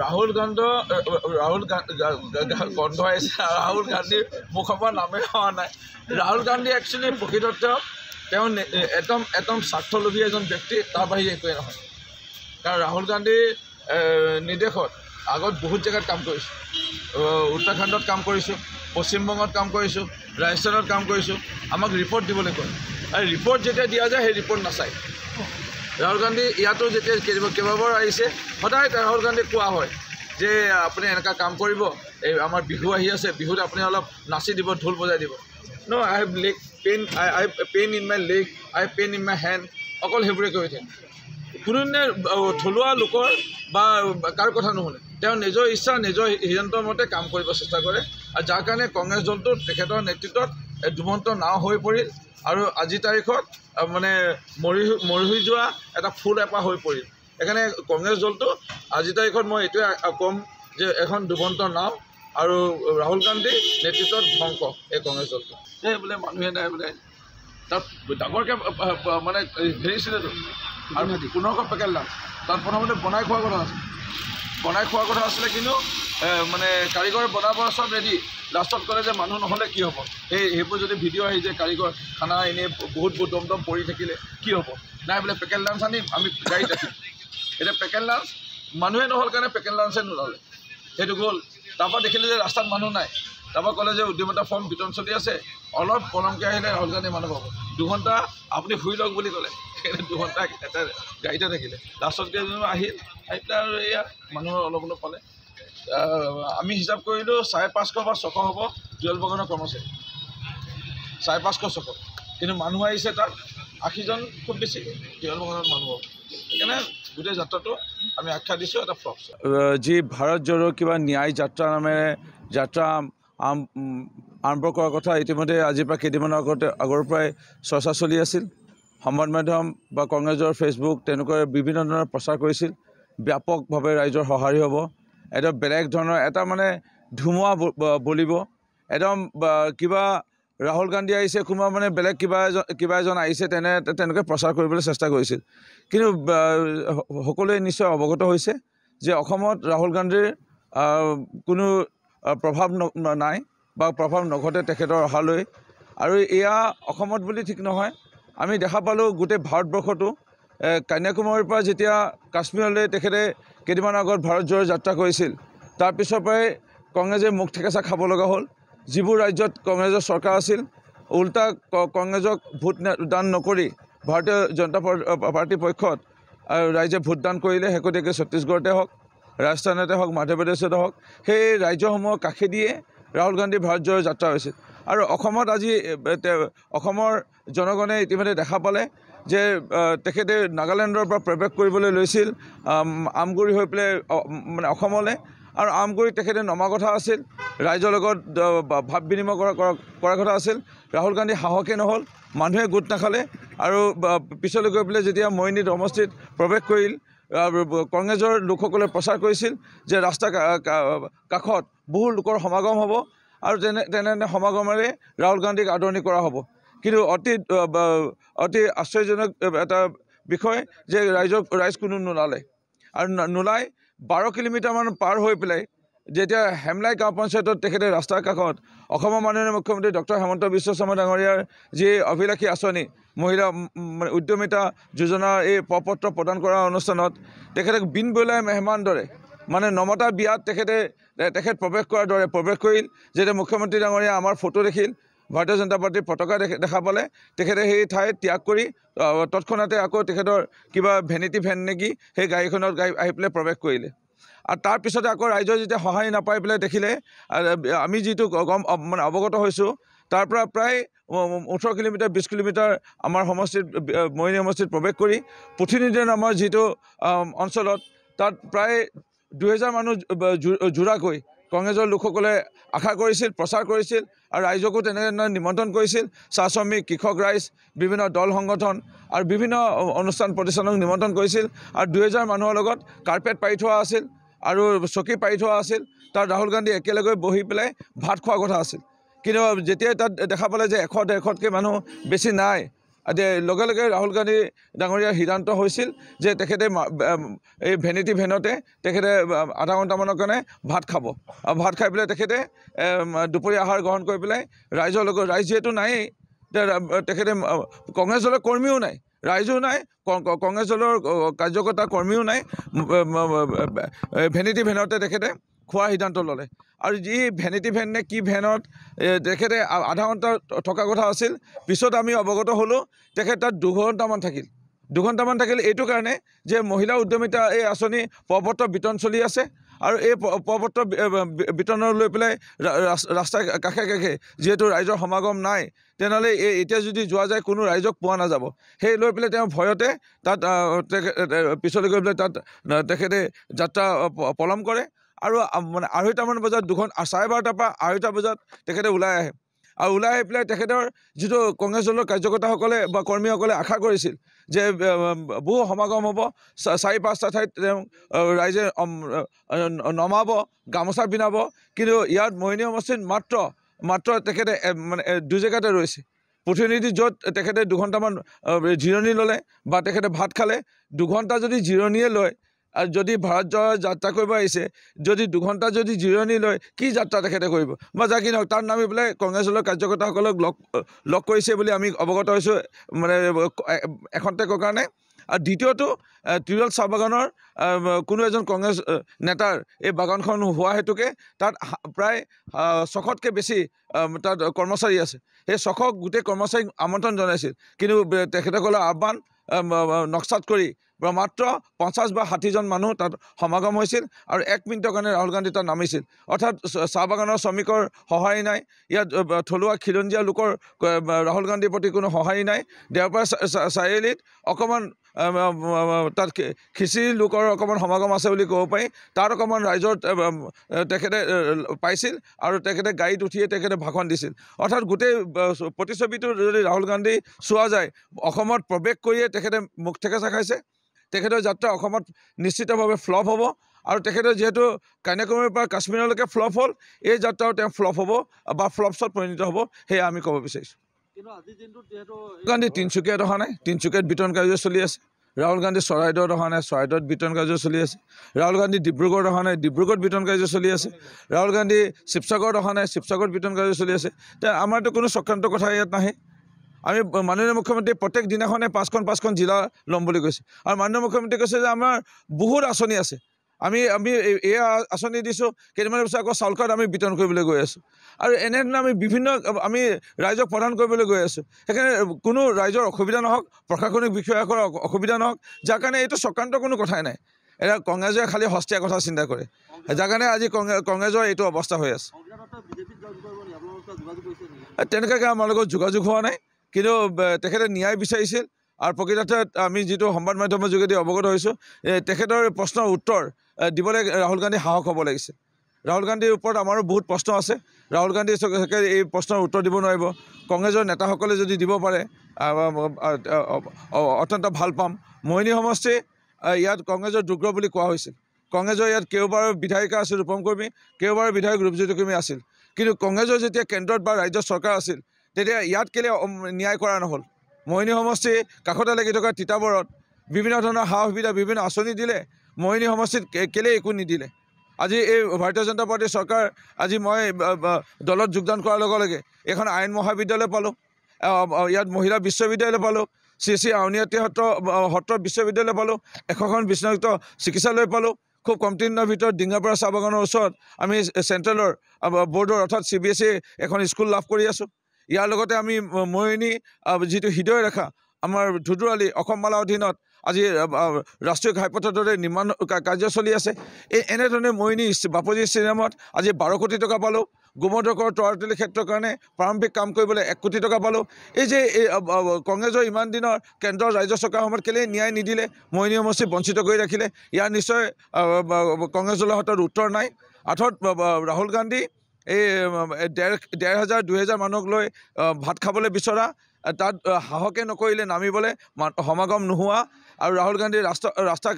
ৰাহুল গন্ধ আহিছে ৰাহুল গান্ধীৰ মুখৰ পৰা নামেই হোৱা নাই ৰাহুল গান্ধী একচুৱেলি প্ৰকৃততে তেওঁ একদম স্বাৰ্থলোভী এজন ব্যক্তি তাৰ বাহিৰে একোৱেই নহয় কাৰণ ৰাহুল গান্ধীৰ নিৰ্দেশত আগত বহুত জেগাত কাম কৰিছোঁ উত্তৰাখণ্ডত কাম কৰিছোঁ পশ্চিমবংগত কাম কৰিছোঁ ৰাজস্থানত কাম কৰিছোঁ আমাক ৰিপৰ্ট দিবলৈ কয় আৰু ৰিপৰ্ট যেতিয়া দিয়া যায় সেই ৰিপৰ্ট নাচায় ৰাহুল গান্ধী ইয়াতো যেতিয়া কেইবাবাৰ আহিছে সদায় ৰাহুল গান্ধীক কোৱা হয় যে আপুনি এনেকুৱা কাম কৰিব এই আমাৰ বিহু আহি আছে বিহুত আপুনি অলপ নাচি দিব ঢোল বজাই দিব ন I have leg pain I pain in my leg I pain in my hand অকল সেইবোৰে কৈ থাকে কোনোদিনে থলুৱা লোকৰ বা কাৰ কথা নুশুনে তেওঁ নিজৰ ইচ্ছা নিজৰ সিদ্ধান্তৰ মতে কাম কৰিব চেষ্টা কৰে আৰু যাৰ কাৰণে কংগ্ৰেছ দলটো তেখেতৰ নেতৃত্বত দুমন্ত নাও হৈ পৰিল আৰু আজিৰ তাৰিখত মানে মৰি যোৱা এটা ফুল এপাহ হৈ পৰিল সেইকাৰণে কংগ্ৰেছ দলটো আজিৰ তাৰিখত মই এইটোৱে ক'ম যে এখন দুমন্ত নাও আৰু ৰাহুল গান্ধী নেতৃত্বত ধ্বংস এই কংগ্ৰেছ দলটো এই বোলে মানুহে নাই বোলে তাত ডাঙৰকৈ মানে হেৰিছিলেতো আৰু 1500 পেকেট লাঞ্চ তাত প্ৰথমতে বনাই খোৱাৰ কথা আছিলে কিন্তু মানে কাৰিকৰ বনাব চব ৰেডি লাষ্টত ক'লে যে মানুহ নহ'লে কি হ'ব সেইবোৰ যদি ভিডিঅ' আহি যে কাৰিকৰ খানা এনেই বহুত দম পৰি থাকিলে কি হ'ব নাই বোলে পেকেট লাঞ্চ আনিম আমি গাড়ীত ৰাখিম এতিয়া পেকেট লাঞ্চ মানুহে নহ'ল কাৰণে পেকেট লাঞ্চে নোলালে সেইটো গ'ল তাৰপৰা দেখিলে যে ৰাস্তাত মানুহ নাই তাৰপৰা ক'লে যে উদ্যমতা ফৰ্ম বিতৰণ চলি আছে অলপ পলমকৈ আহিলে ৰাহুল গান্ধী মানুহ পাব 2 ঘণ্টা আপুনি শুই লওক বুলি ক'লে সেইকাৰণে 2 ঘণ্টা এটা গাড়ীতে থাকিলে লাষ্টত কেইজনমান আহি পেলাই আৰু এয়া মানুহৰ অলপ পালে আমি হিচাপ কৰিলোঁ 550 বা 600 হ'ব জুৱেল বাগানৰ কৰ্মচাৰী 550 600 কিন্তু মানুহ আহিছে তাত 80জন খুব বেছি জুৱেল বাগানত মানুহ হ'ব সেইকাৰণে গোটেই যাত্ৰাটো আমি আখ্যা দিছোঁ এটা ফ্লপ যি ভাৰত জোড়ো কিবা ন্যায় যাত্ৰা নামেৰে যাত্ৰা আৰম্ভ কৰাৰ কথা ইতিমধ্যে আজিৰ পৰা কেইদিনমানৰ আগৰ পৰাই চৰ্চা চলি আছিল সংবাদ মাধ্যম বা কংগ্ৰেছৰ ফেচবুক তেনেকুৱা বিভিন্ন ধৰণৰ প্ৰচাৰ কৰিছিল ব্যাপকভাৱে ৰাইজৰ সঁহাৰি হ'ব এটা বেলেগ ধৰণৰ এটা মানে ধুমুহা বলিব একদম কিবা ৰাহুল গান্ধী আহিছে কোনোবা মানে বেলেগ কিবা এজন আহিছে তেনেকৈ প্ৰচাৰ কৰিবলৈ চেষ্টা কৰিছিল কিন্তু সকলোৱে নিশ্চয় অৱগত হৈছে যে অসমত ৰাহুল গান্ধীৰ কোনো প্ৰভাৱ নাই বা প্ৰভাৱ নঘটে তেখেতৰ অহালৈ আৰু এয়া অসমত বুলি ঠিক নহয় আমি দেখা পালোঁ গোটেই ভাৰতবৰ্ষতো কন্যাকুমাৰীৰ পৰা যেতিয়া কাশ্মীৰলৈ তেখেতে কেইদিনমান আগত ভাৰত জোড়ো যাত্ৰা কৰিছিল তাৰপিছৰ পৰাই কংগ্ৰেছে মুখ ঠেকেচা খাব লগা হ'ল যিবোৰ ৰাজ্যত কংগ্ৰেছৰ চৰকাৰ আছিল উল্টা কংগ্ৰেছক ভোটদান নকৰি ভাৰতীয় জনতা পাৰ্টীৰ পক্ষত ৰাইজে ভোটদান কৰিলে শেহতীয়াকৈ ছত্তীশগড়তে হওক ৰাজস্থানতে হওক মধ্যপ্ৰদেশতে হওক সেই ৰাজ্যসমূহৰ কাষেদিয়ে ৰাহুল গান্ধী ভাৰত জোড়ো যাত্ৰা হৈছিল আৰু অসমত আজি অসমৰ জনগণে ইতিমধ্যে দেখা পালে যে তেখেতে নাগালেণ্ডৰ পৰা প্ৰৱেশ কৰিবলৈ লৈছিল আমগুৰি হৈ পেলাই মানে অসমলৈ আৰু আমগুৰিত তেখেতে নমা কথা আছিল ৰাইজৰ লগত ভাৱ বিনিময় কৰাৰ কথা আছিল ৰাহুল গান্ধী সাহসে নহ'ল মানুহে গোট নাখালে আৰু পিছলৈ গৈ পেলাই যেতিয়া মৰিনী সমষ্টিত প্ৰৱেশ কৰিল কংগ্ৰেছৰ লোকসকলে প্ৰচাৰ কৰিছিল যে ৰাস্তা কাষত বহু লোকৰ সমাগম হ'ব আৰু তেনে সমাগমেৰে ৰাহুল গান্ধীক আদৰণি কৰা হ'ব কিন্তু অতি আশ্চৰ্যজনক এটা বিষয় যে ৰাইজ কোনো নোলালে আৰু নোলাই 12 কিলোমিটাৰমান পাৰ হৈ পেলাই যেতিয়া হেমলাই গাঁও পঞ্চায়তত তেখেতে ৰাস্তাৰ কাষত অসমৰ মাননীয় মুখ্যমন্ত্ৰী ডক্টৰ হিমন্ত বিশ্ব শৰ্মা ডাঙৰীয়াৰ যি অভিলাষী আঁচনি মহিলা উদ্যমিতা যোজনাৰ এই প্ৰপত্ৰ প্ৰদান কৰা অনুষ্ঠানত তেখেতে বিন বলাই মেহমান দৰে মানে নমতা বিয়াত তেখেত প্ৰৱেশ কৰাৰ দৰে প্ৰৱেশ কৰিল যেতিয়া মুখ্যমন্ত্ৰী ডাঙৰীয়া আমাৰ ফটো দেখিল ভাৰতীয় জনতা পাৰ্টীৰ পতাকা দেখা পালে তেখেতে সেই ঠাই ত্যাগ কৰি তৎক্ষণাতে আকৌ তেখেতৰ কিবা ভেনিটি ভেন নেকি সেই গাড়ীখনত আহি পেলাই প্ৰৱেশ কৰিলে আৰু তাৰপিছতে আকৌ ৰাইজৰ যেতিয়া সহায় নাপাই পেলাই দেখিলে আমি যিটো মানে অৱগত হৈছোঁ তাৰ পৰা প্ৰায় 18 কিলোমিটাৰ 20 কিলোমিটাৰ আমাৰ সমষ্টিত মৰিনী সমষ্টিত প্ৰৱেশ কৰি পুথিনিধি নামৰ যিটো অঞ্চলত তাত প্ৰায় 2000 মানুহ জোৰাকৈ কংগ্ৰেছৰ লোকসকলে আশা কৰিছিল প্ৰচাৰ কৰিছিল আৰু ৰাইজকো তেনেধৰণে নিমন্ত্ৰণ কৰিছিল চাহ শ্ৰমিক কৃষক ৰাইজ বিভিন্ন দল সংগঠন আৰু বিভিন্ন অনুষ্ঠান প্ৰতিষ্ঠানক নিমন্ত্ৰণ কৰিছিল আৰু 2000 মানুহৰ লগত কাৰ্পেট পাৰি থোৱা আছিল আৰু চকী পাৰি থোৱা আছিল তাত ৰাহুল গান্ধী একেলগে বহি পেলাই ভাত খোৱাৰ কথা আছিল কিন্তু যেতিয়া তাত দেখা পালে যে 100-150কৈ মানুহ বেছি নাই লগে লগে ৰাহুল গান্ধী ডাঙৰীয়াৰ সিদ্ধান্ত হৈছিল যে তেখেতে এই ভেনিটি ভেনতে তেখেতে আধা ঘণ্টামানৰ কাৰণে ভাত খাব আৰু ভাত খাই পেলাই তেখেতে দুপৰীয়া আহাৰ গ্ৰহণ কৰি পেলাই ৰাইজৰ লগত ৰাইজ যিহেতু নায়েই তেখেতে কংগ্ৰেছ দলৰ কৰ্মীও নাই ৰাইজো নাই কংগ্ৰেছ দলৰ কাৰ্যকৰ্তা কৰ্মীও নাই ভেনিটি ভেনতে তেখেতে খোৱাৰ সিদ্ধান্ত ল'লে আৰু যি ভেনিটি ভেন নে কি ভেনত তেখেতে আধা ঘণ্টা থকা কথা আছিল পিছত আমি অৱগত হ'লোঁ তেখেত তাত 2 ঘণ্টামান থাকিল এইটো কাৰণে যে মহিলা উদ্যমিতা এই আঁচনি প্ৰপত্ৰ বিতৰণ চলি আছে আৰু এই প্ৰপত্ৰ বিতৰণৰ লৈ পেলাই ৰাস্তাৰ কাষে কাষে যিহেতু ৰাইজৰ সমাগম নাই তেনেহ'লে এতিয়া যদি যোৱা যায় কোনো ৰাইজক পোৱা নাযাব সেই লৈ পেলাই তেওঁ ভয়তে তাত পিছলৈ গৈ পেলাই তাত তেখেতে যাত্ৰা পলম কৰে আৰু মানে 2:30মান বজাত 12:30 পৰা 2:30 বজাত তেখেতে ওলাই আহে আৰু ওলাই আহি পেলাই তেখেতৰ যিটো কংগ্ৰেছ দলৰ কাৰ্যকৰ্তাসকলে বা কৰ্মীসকলে আশা কৰিছিল যে বহু সমাগম হ'ব 4-5টা ঠাইত তেওঁ ৰাইজে নমাব গামোচা পিন্ধাব কিন্তু ইয়াত মোহিনী সমষ্টিত মাত্ৰ তেখেতে মানে 2 জেগাতে ৰৈছে প্ৰতিনিধি য'ত তেখেতে 2 ঘণ্টামান জিৰণি ল'লে বা তেখেতে ভাত খালে 2 ঘণ্টা যদি জিৰণিয়ে লয় আৰু যদি ভাৰত যাত্ৰা কৰিব আহিছে যদি 2 ঘণ্টা যদি জিৰণি লয় কি যাত্ৰা তেখেতে কৰিব বা যা কি নহওক তাত নামি পেলাই কংগ্ৰেছ দলৰ কাৰ্যকৰ্তাসকলক লগ কৰিছে বুলি আমি অৱগত হৈছোঁ মানে এখন্তেকৰ কাৰণে আৰু দ্বিতীয়টো ত্ৰিদল চাহ বাগানৰ কোনো এজন কংগ্ৰেছ নেতাৰ এই বাগানখন হোৱা হেতুকে তাত প্ৰায় 600তকৈ বেছি তাত কৰ্মচাৰী আছে সেই 600 গোটেই কৰ্মচাৰীক আমন্ত্ৰণ জনাইছিল কিন্তু তেখেতসকলৰ আহ্বান নক্সাত কৰি মাত্ৰ 50 বা 60জন মানুহ তাত সমাগম হৈছিল আৰু 1 মিনিটৰ কাৰণে ৰাহুল গান্ধী তাত নামিছিল অৰ্থাৎ চাহ বাগানৰ শ্ৰমিকৰ সহায় নাই ইয়াত থলুৱা খিলঞ্জীয়া লোকৰ ৰাহুল গান্ধীৰ প্ৰতি কোনো সহায় নাই দেওপাৰ চাৰিআলিত অকণমান তাত খিচিৰি লোকৰ অকণমান সমাগম আছে বুলি ক'ব পাৰি তাত অকণমান ৰাইজৰ তেখেতে পাইছিল আৰু তেখেতে গাড়ীত উঠিয়ে তেখেতে ভাষণ দিছিল অৰ্থাৎ গোটেই প্ৰতিচ্ছবিটো যদি ৰাহুল গান্ধী চোৱা যায় অসমত প্ৰৱেশ কৰিয়ে তেখেতে মুখ থেকেচা খাইছে তেখেতৰ যাত্ৰা অসমত নিশ্চিতভাৱে ফ্লপ হ'ব আৰু তেখেতে যিহেতু কন্যাকুমাৰীৰ পৰা কাশ্মীৰলৈকে ফ্লপ হ'ল এই যাত্ৰাও তেওঁ ফ্লপ হ'ব বা ফ্লপছত পৰিণত হ'ব সেয়া আমি ক'ব বিচাৰিছোঁ গান্ধী তিনিচুকীয়াত অহা নাই তিনিচুকীয়াত বিতৰণ কাৰ্য চলি আছে ৰাহুল গান্ধী চৰাইদেউত অহা নাই চৰাইদেউত বিতৰণ কাৰ্য চলি আছে ৰাহুল গান্ধী ডিব্ৰুগড়ত অহা নাই ডিব্ৰুগড়ত বিতৰণ কাৰ্য চলি আছে ৰাহুল গান্ধী শিৱসাগৰত অহা নাই শিৱসাগৰত বিতৰণ কাৰ্য চলি আছে আমাৰতো কোনো চক্ৰান্ত কথা ইয়াত নাহে আমি মাননীয় মুখ্যমন্ত্ৰী প্ৰত্যেক দিনাখনে 5খন জিলা ল'ম বুলি কৈছে আৰু মাননীয় মুখ্যমন্ত্ৰী কৈছে যে আমাৰ বহুত আঁচনি আছে আমি এই আঁচনি দিছোঁ কেইদিনমানৰ পিছত আকৌ চাউল কাৰ্ড আমি বিতৰণ কৰিবলৈ গৈ আছোঁ আৰু এনেধৰণে আমি বিভিন্ন আমি ৰাইজক প্ৰদান কৰিবলৈ গৈ আছোঁ সেইকাৰণে কোনো ৰাইজৰ অসুবিধা নহওক প্ৰশাসনিক বিষয়াসকলৰ অসুবিধা নহওক যাৰ কাৰণে এইটো চক্ৰান্ত কোনো কথাই নাই এটা কংগ্ৰেছে খালী সস্তীয়া কথা চিন্তা কৰে যাৰ কাৰণে আজি কংগ্ৰেছৰ এইটো অৱস্থা হৈ আছে তেনেকুৱাকৈ আমাৰ লগত যোগাযোগ হোৱা নাই কিন্তু তেখেতে ন্যায় বিচাৰিছিল আৰু প্ৰকৃততে আমি যিটো সংবাদ মাধ্যমৰ যোগেদি অৱগত হৈছোঁ তেখেতৰ প্ৰশ্নৰ উত্তৰ দিবলৈ ৰাহুল গান্ধী সাহস হ'ব লাগিছে ৰাহুল গান্ধীৰ ওপৰত আমাৰো বহুত প্ৰশ্ন আছে ৰাহুল গান্ধী এই প্ৰশ্নৰ উত্তৰ দিব নোৱাৰিব কংগ্ৰেছৰ নেতাসকলে যদি দিব পাৰে অত্যন্ত ভাল পাম মোহিনী সমষ্টি ইয়াত কংগ্ৰেছৰ দুৰ্গ বুলি কোৱা হৈছিল কংগ্ৰেছৰ ইয়াত কেওবাৰো বিধায়িকা আছিল ৰূপম কৰ্মী কেওবাৰো বিধায়ক ৰূপজ্যোতি কৰ্মী আছিল কিন্তু কংগ্ৰেছৰ যেতিয়া কেন্দ্ৰত বা ৰাজ্যৰ চৰকাৰ আছিল তেতিয়া ইয়াত কেলৈ ন্যায় কৰা নহ'ল মোহিনী সমষ্টি কাষতে লাগি থকা তিতাবৰত বিভিন্ন ধৰণৰ সা সুবিধা বিভিন্ন আঁচনি দিলে মোহিনী সমষ্টিত কেলৈ একো নিদিলে আজি এই ভাৰতীয় জনতা পাৰ্টীৰ চৰকাৰ আজি মই দলত যোগদান কৰাৰ লগে লগে এখন আইন মহাবিদ্যালয় পালোঁ ইয়াত মহিলা বিশ্ববিদ্যালয় পালোঁ শ্ৰী আউনীআটী সত্ৰ বিশ্ববিদ্যালয় পালোঁ 100খন বিশ্বযুক্ত চিকিৎসালয় পালোঁ খুব কমটি দিনৰ ভিতৰত ডিঙাপাৰা চাহ বাগানৰ ওচৰত আমি চেণ্ট্ৰেলৰ বৰ্ডৰ অৰ্থাৎ CBSE এখন স্কুল লাভ কৰি আছোঁ ইয়াৰ লগতে আমি মোহিনী যিটো হৃদয় ৰেখা আমাৰ ধুদুৰালি অসমমালা অধীনত আজি ৰাষ্ট্ৰীয় ঘাইপথৰ দৰে নিৰ্মাণ কাৰ্য চলি আছে এনেধৰণে মোহিনী বাপুজী ষ্টেডিয়ামত আজি 12 কোটি টকা পালোঁ গোমধকৰ তৰাতলি ক্ষেত্ৰৰ কাৰণে প্ৰাৰম্ভিক কাম কৰিবলৈ 1 কোটি টকা পালোঁ এই যে কংগ্ৰেছৰ ইমান দিনৰ কেন্দ্ৰৰ ৰাজ্য চৰকাৰ সময়ত কেলৈ ন্যায় নিদিলে মোহিনী সমষ্টি বঞ্চিত কৰি ৰাখিলে ইয়াৰ নিশ্চয় কংগ্ৰেছ দলৰ হাতত উত্তৰ নাই অৰ্থাৎ ৰাহুল গান্ধী এই 1,500-2,000 মানুহক লৈ ভাত খাবলৈ বিচৰা তাত সাহসে নকৰিলে নামিবলৈ সমাগম নোহোৱা আৰু ৰাহুল গান্ধীৰ ৰাস্তা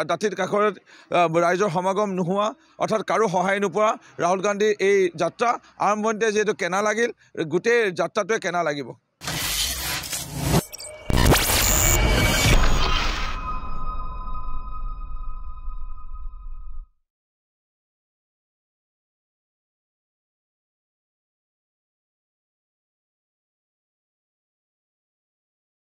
দাঁতিৰ কাষত ৰাইজৰ সমাগম নোহোৱা অৰ্থাৎ কাৰো সহায় নোপোৱা ৰাহুল গান্ধীৰ এই যাত্ৰা আৰম্ভণিতে যিহেতু কেনা লাগিল গোটেই যাত্ৰাটোৱে কেনা লাগিব